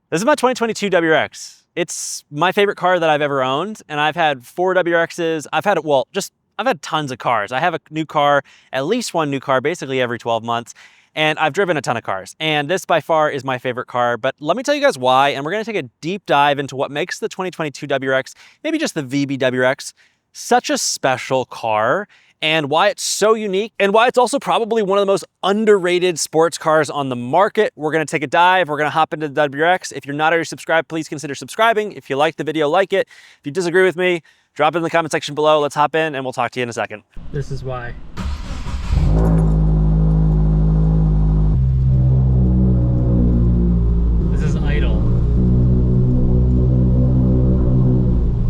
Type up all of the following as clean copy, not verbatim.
This is my 2022 WRX. It's my favorite car that I've ever owned, and I've had 4 WRXs. I've had tons of cars. I have a new car, at least one new car, basically every 12 months, and I've driven a ton of cars. And this by far is my favorite car, but let me tell you guys why, and we're gonna take a deep dive into what makes the 2022 WRX, maybe just the VB WRX, such a special car, and why it's so unique, and why it's also probably one of the most underrated sports cars on the market. We're gonna take a dive, we're gonna hop into the WRX. If you're not already subscribed, please consider subscribing. If you like the video, like it. If you disagree with me, drop it in the comment section below. Let's hop in and we'll talk to you in a second. This is why. This is idle.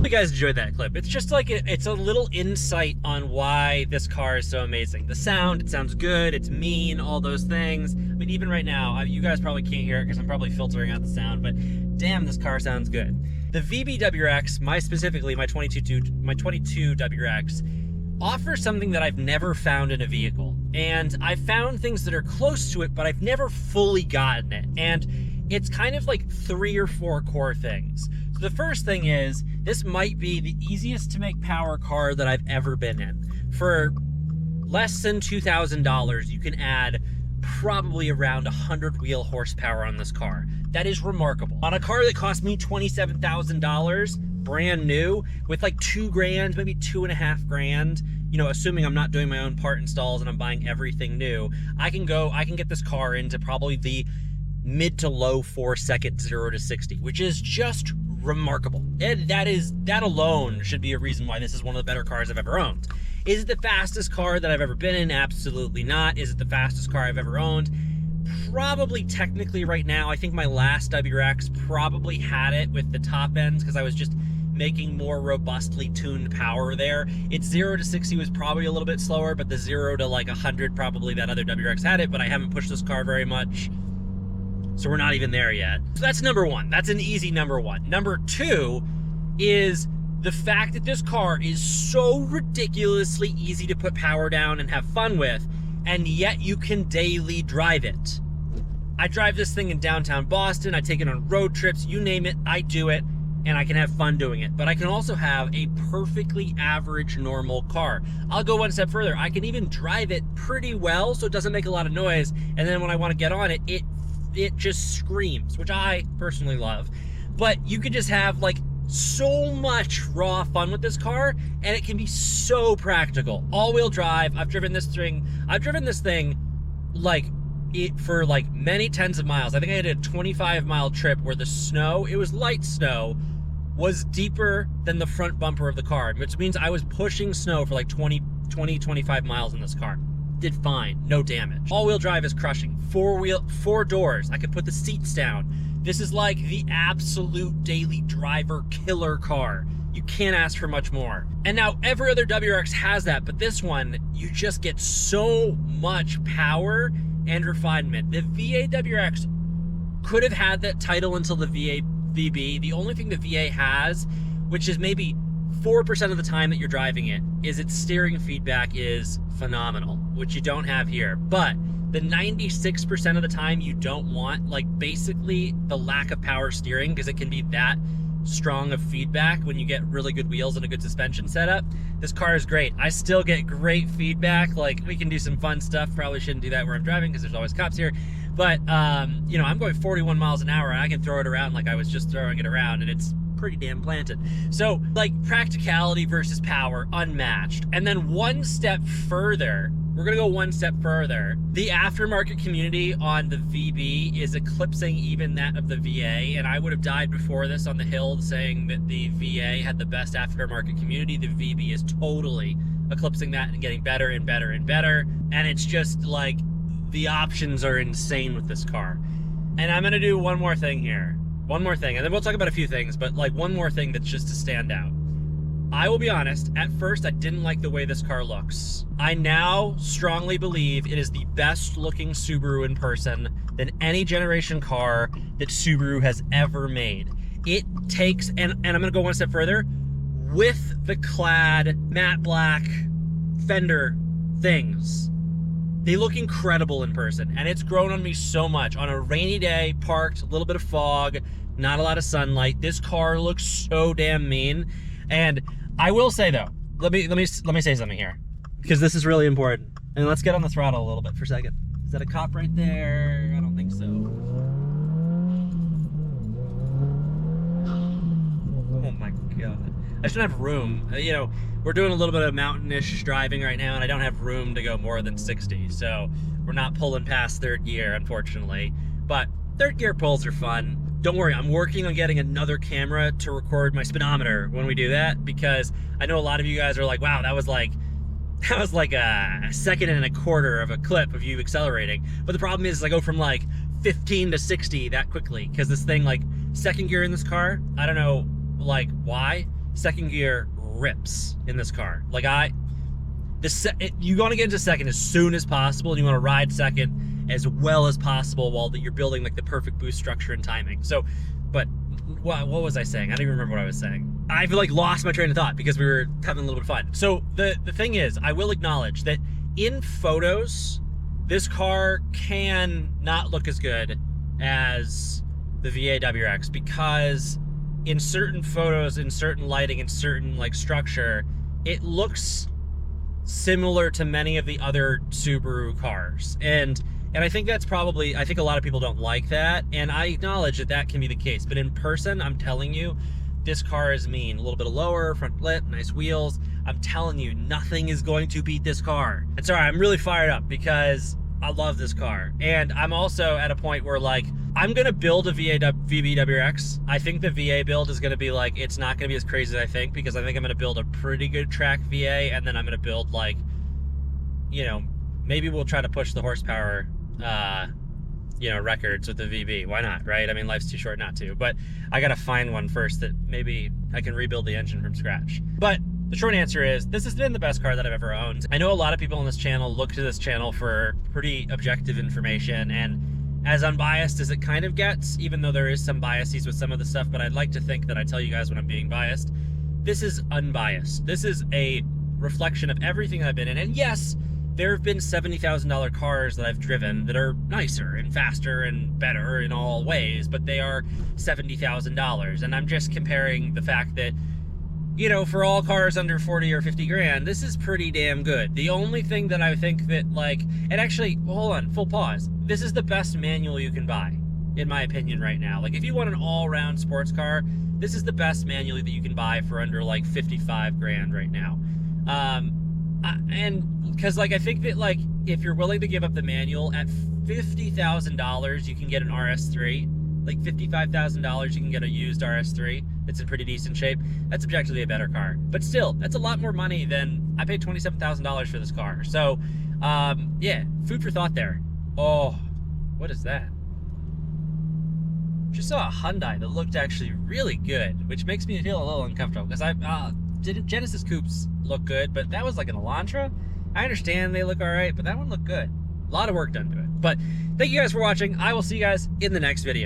You guys enjoyed that clip. It's just like it's a little insight on why this car is so amazing. The sound, it sounds good, it's mean, all those things. I mean, even right now, you guys probably can't hear it because I'm probably filtering out the sound, but damn, this car sounds good. The VB WRX, my 22 WRX, offers something that I've never found in a vehicle. And I've found things that are close to it, but I've never fully gotten it. And it's kind of like 3 or 4 core things. So the first thing is, this might be the easiest to make power car that I've ever been in. For less than $2,000, you can add probably around 100 wheel horsepower on this car. That is remarkable. On a car that cost me $27,000, brand new, with like 2 grand, maybe 2.5 grand, you know, assuming I'm not doing my own part installs and I'm buying everything new, I can get this car into probably the mid to low 4-second 0 to 60, which is just remarkable. And that alone should be a reason why this is one of the better cars I've ever owned. Is it the fastest car that I've ever been in? Absolutely not. Is it the fastest car I've ever owned? Probably technically right now. I think my last WRX probably had it with the top ends because I was just making more robustly tuned power there. Its 0 to 60 was probably a little bit slower, but the 0 to like 100, probably that other WRX had it, but I haven't pushed this car very much. So we're not even there yet. So that's number one. That's an easy number one. Number two is the fact that this car is so ridiculously easy to put power down and have fun with, and yet you can daily drive it. I drive this thing in downtown Boston. I take it on road trips, you name it, I do it, and I can have fun doing it. But I can also have a perfectly average, normal car. I'll go one step further. I can even drive it pretty well so it doesn't make a lot of noise, and then when I want to get on it, it just screams, which I personally love. But you could just have like so much raw fun with this car, and it can be so practical. All-wheel drive. I've driven this thing like for like many tens of miles. I think I did a 25-mile trip where the snow, it was light snow, was deeper than the front bumper of the car, which means I was pushing snow for like 25 miles in this car. Did fine, no damage. All-wheel drive is crushing. 4 doors, I could put the seats down. This is like the absolute daily driver killer car. You can't ask for much more. And now every other WRX has that, but this one, you just get so much power and refinement. The VA WRX could have had that title until the VB. The only thing the VA has, which is maybe 4% of the time that you're driving it, is its steering feedback is phenomenal, which you don't have here. But the 96% of the time you don't want, like basically the lack of power steering, because it can be that strong of feedback when you get really good wheels and a good suspension setup. This car is great. I still get great feedback. Like, we can do some fun stuff. Probably shouldn't do that where I'm driving because there's always cops here. But, you know, I'm going 41 miles an hour and I can throw it around like I was just throwing it around, and it's pretty damn planted. So like practicality versus power, unmatched. And then one step further, we're gonna go one step further. The aftermarket community on the VB is eclipsing even that of the VA, and I would have died before this on the hill saying that the VA had the best aftermarket community. The VB is totally eclipsing that and getting better and better and better. And it's just like, the options are insane with this car. And I'm gonna do one more thing here. One more thing, and then we'll talk about a few things, but like one more thing that's just to stand out. I will be honest, at first I didn't like the way this car looks. I now strongly believe it is the best looking Subaru in person than any generation car that Subaru has ever made. It takes, and I'm gonna go one step further, with the clad matte black fender things. They look incredible in person, and it's grown on me so much. On a rainy day, parked, a little bit of fog, not a lot of sunlight. This car looks so damn mean. And I will say though, let me say something here, because this is really important. And let's get on the throttle a little bit for a second. Is that a cop right there? I don't think so. Oh my God. I shouldn't have room. You know, we're doing a little bit of mountainish driving right now, and I don't have room to go more than 60. So we're not pulling past third gear, unfortunately. But third gear pulls are fun. Don't worry, I'm working on getting another camera to record my speedometer when we do that, because I know a lot of you guys are like, wow, that was like a second and a quarter of a clip of you accelerating. But the problem is I go from like 15 to 60 that quickly, because this thing, like, second gear in this car, I don't know like why, second gear rips in this car. Like you want to get into second as soon as possible, and you want to ride second as well as possible while you're building like the perfect boost structure and timing. So, but what was I saying? I don't even remember what I was saying. I've like lost my train of thought because we were having a little bit of fun. So the thing is, I will acknowledge that in photos, this car can not look as good as the VA WRX, because in certain photos, in certain lighting, in certain like structure, it looks similar to many of the other Subaru cars. And I think that's probably, I think a lot of people don't like that, and I acknowledge that that can be the case. But in person, I'm telling you, this car is mean. A little bit of lower, front lip, nice wheels. I'm telling you, nothing is going to beat this car. And sorry, I'm really fired up because I love this car. And I'm also at a point where, like, I'm gonna build a VB WRX. I think the VA build is gonna be like, it's not gonna be as crazy as I think, because I think I'm gonna build a pretty good track VA, and then I'm gonna build, like, you know, maybe we'll try to push the horsepower you know, records with the VB. Why not, right? I mean, life's too short not to. But I gotta find one first that maybe I can rebuild the engine from scratch. But the short answer is, this has been the best car that I've ever owned. I know a lot of people on this channel look to this channel for pretty objective information, and as unbiased as it kind of gets, even though there is some biases with some of the stuff, but I'd like to think that I tell you guys when I'm being biased. This is unbiased. This is a reflection of everything I've been in. And yes, there have been $70,000 cars that I've driven that are nicer and faster and better in all ways, but they are $70,000. And I'm just comparing the fact that, you know, for all cars under 40 or 50 grand, this is pretty damn good. The only thing that I think that, like, and actually, hold on, full pause. This is the best manual you can buy, in my opinion, right now. Like, if you want an all-around sports car, this is the best manual that you can buy for under like 55 grand right now. And because, like, I think that, like, if you're willing to give up the manual at $50,000, you can get an RS3. Like $55,000, you can get a used RS3 that's in pretty decent shape. That's objectively a better car, but still, that's a lot more money than I paid $27,000 for this car. So, yeah, food for thought there. Oh, what is that? Just saw a Hyundai that looked actually really good, which makes me feel a little uncomfortable, because Genesis coupes look good, but that was like an Elantra. I understand they look all right, but that one looked good. A lot of work done to it. But thank you guys for watching. I will see you guys in the next video.